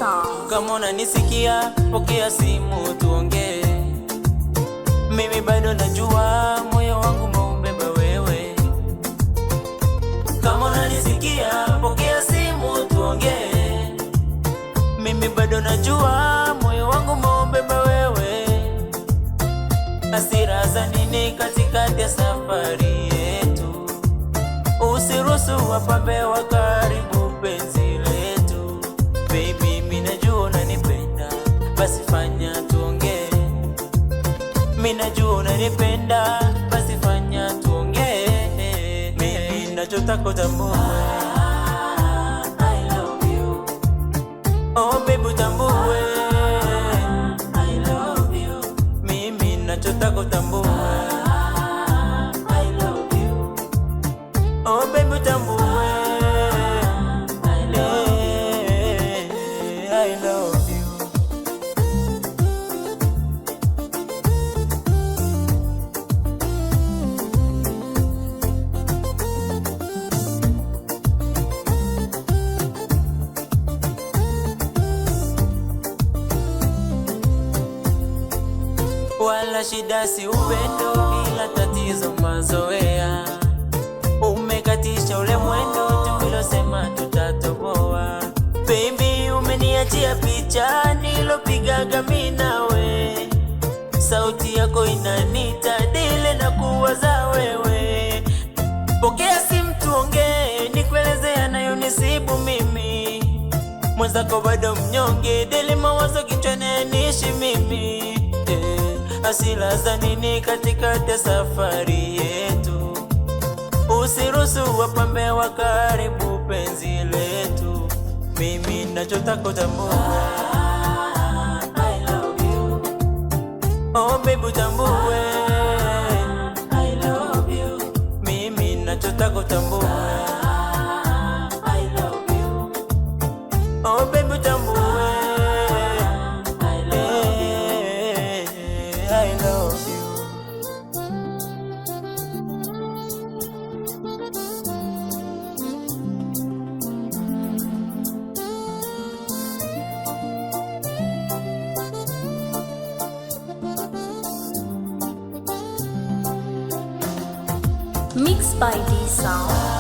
Sound. Kama unanisikia pokea simu tuongee. Mimi bado najua moyo wangu umeubeba wewe. Kama unanisikia pokea simu tuongee. Mimi bado najua moyo wangu umeubeba wewe. Hasira za nini katikati ya safari yetu? Usiruhusu wapambe wakaribu penzi letu. Baby, mimi najua unanipenda, basi fanya tuongee. Mimi najua unanipenda, basi fanya tuongee. Mimi nachotaka utambue, I love you. Oh baby utambue, I love you. Mimi nachotaka utambue, I love you. Oh baby utambue, I love you. Wala shida si upendo, ila tatizo mazoea. Umekatisha ule mwendo tulilosema tutatoboa. Baby, umeniachia picha nilopigaga mimi nawe. Sauti yako inanita dile na kuwaza wewe. Pokea simu tuongee, nikueleze yanayonisibu mimi. Mwenzako bado mnyonge, deli mawazo kichwani niishi mimi. Hasira za nini katikati ya safari yetu? Usiruhusu wapambe wakaribu penzi letu. Mimi nachotaka utambue, I love you. Oh baby utambue, I love you. Mimi nachotaka utambue, I love you. Oh baby utambue, I love you. Mixed by D Sound.